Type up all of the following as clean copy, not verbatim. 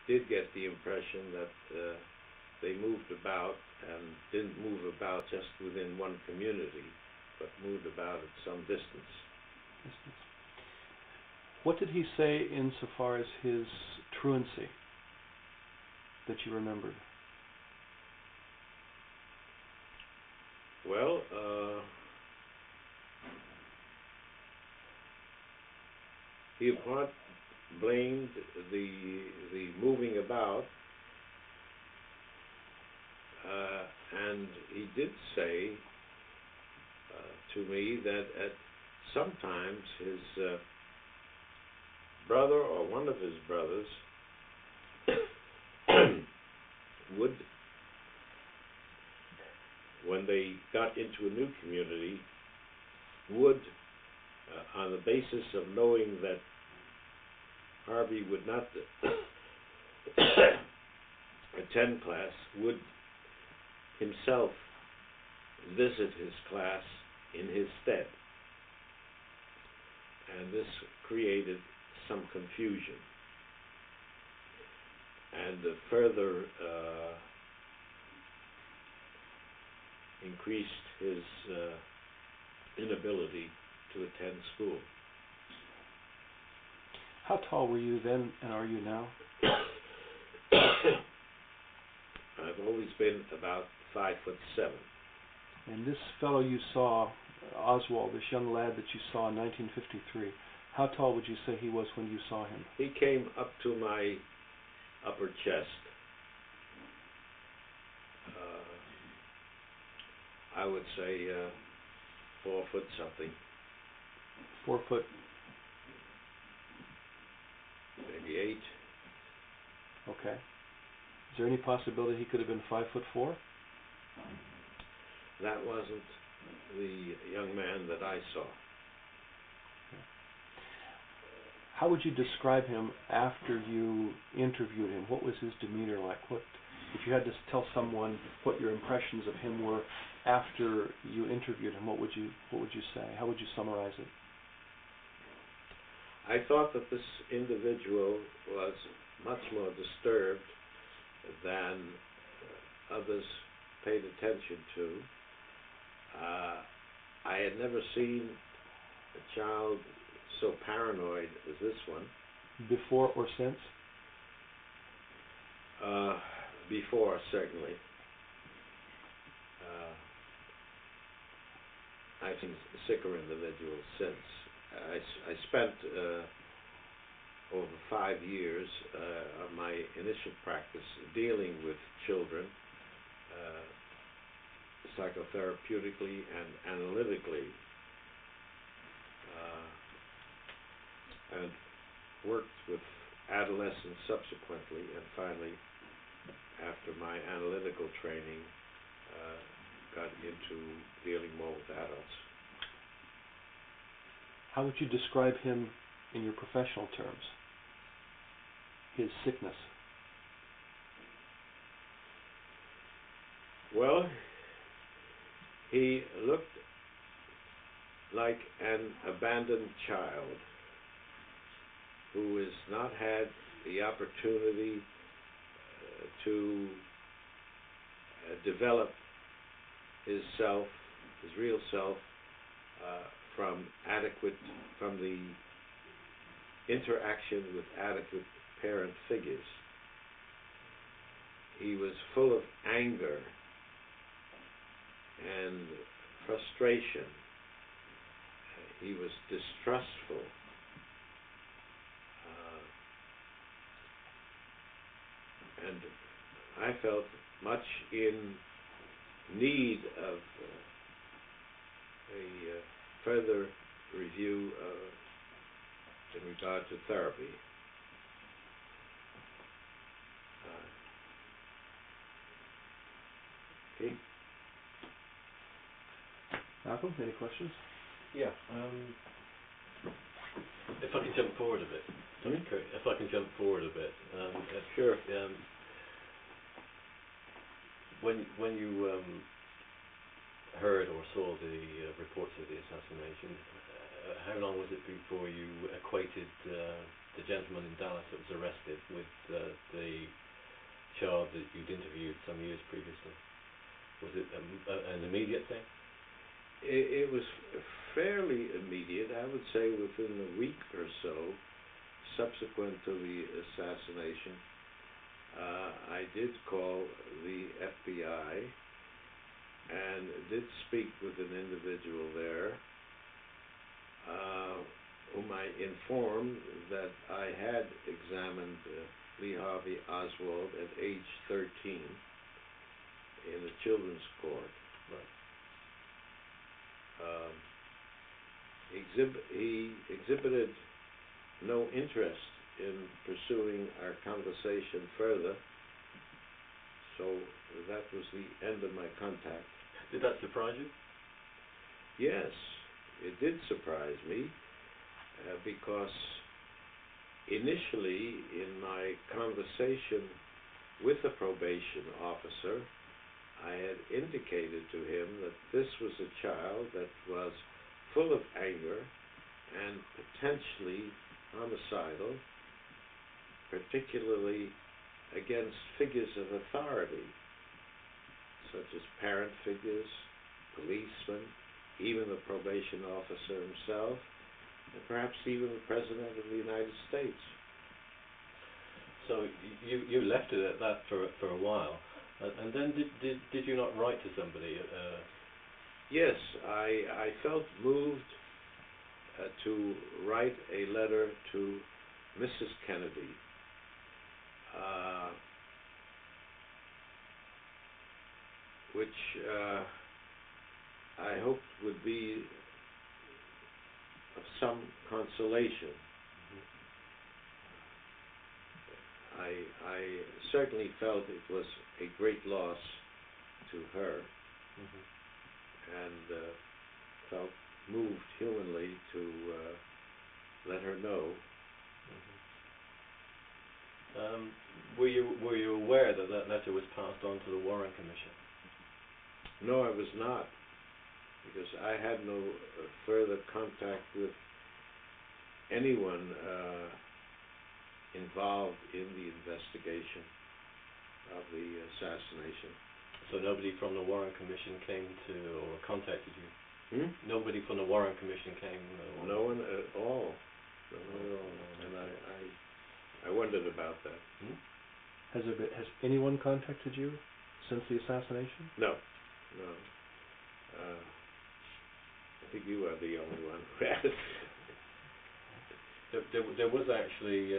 did get the impression that they moved about and didn't move about just within one community, but moved about at some distance. What did he say insofar as his truancy that you remembered? Well, he in part blamed the moving about, and he did say to me that at sometimes his brother or one of his brothers would, when they got into a new community, would, on the basis of knowing that Harvey would not attend class, would himself visit his class in his stead. And this created some confusion and further increased his inability to attend school. How tall were you then and are you now? I've always been about 5'7". And this fellow you saw, Oswald, this young lad that you saw in 1953, how tall would you say he was when you saw him? He came up to my upper chest. I would say 4 foot something. 4 foot? Maybe 8. Okay. Is there any possibility he could have been 5'4"? That wasn't the young man that I saw. How would you describe him after you interviewed him? What was his demeanor like? What, if you had to tell someone what your impressions of him were after you interviewed him, what would you say? How would you summarize it? I thought that this individual was much more disturbed than others paid attention to. I had never seen a child so paranoid as this one. Before or since? Before, certainly. I've seen sicker individuals since. I spent over 5 years of my initial practice dealing with children psychotherapeutically and analytically, and worked with adolescents subsequently, and finally, after my analytical training, got into dealing more with adults. How would you describe him in your professional terms? His sickness? Well, he looked like an abandoned child who has not had the opportunity to develop his self, his real self, from the interaction with adequate parent figures. He was full of anger and frustration. He was distrustful. And I felt much in need of a further review in regard to therapy. Okay. Malcolm, any questions? Yeah. If I can jump forward a bit. If I can jump forward a bit. Sure. When you heard or saw the reports of the assassination, how long was it before you equated the gentleman in Dallas that was arrested with the child that you'd interviewed some years previously? Was it an immediate thing? It was fairly immediate. I would say within a week or so, subsequent to the assassination, I did call the FBI and did speak with an individual there, whom I informed that I had examined Lee Harvey Oswald at age 13 in a children's court. Right. He exhibited no interest in pursuing our conversation further, so that was the end of my contact. Did that surprise you? Yes, it did surprise me, because initially in my conversation with the probation officer, I had indicated to him that this was a child that was full of anger and potentially homicidal, particularly against figures of authority, such as parent figures, policemen, even the probation officer himself, and perhaps even the President of the United States. So you left it at that for a while, and then did you not write to somebody? Yes, I felt moved to write a letter to Mrs. Kennedy, which I hoped would be of some consolation. I certainly felt it was a great loss to her, and felt moved humanly to let her know. Were you aware that that letter was passed on to the Warren Commission? No, I was not, because I had no further contact with anyone involved in the investigation of the assassination. So nobody from the Warren Commission came to or contacted you? Nobody from the Warren Commission came? No one at all. No one at all. And I wondered about that. Has anyone contacted you since the assassination? No. I think you are the only one who has. There was actually,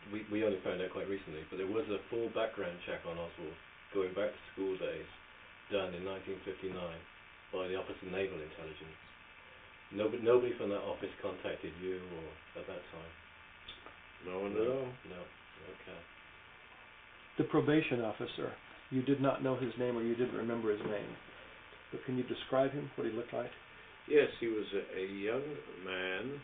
we only found out quite recently, but there was a full background check on Oswald, going back to school days, done in 1959 by the Office of Naval Intelligence. Nobody from that office contacted you or at that time? No one at all. No. Okay. The probation officer, you did not know his name, or you didn't remember his name, but can you describe him, what he looked like? Yes, he was a young man,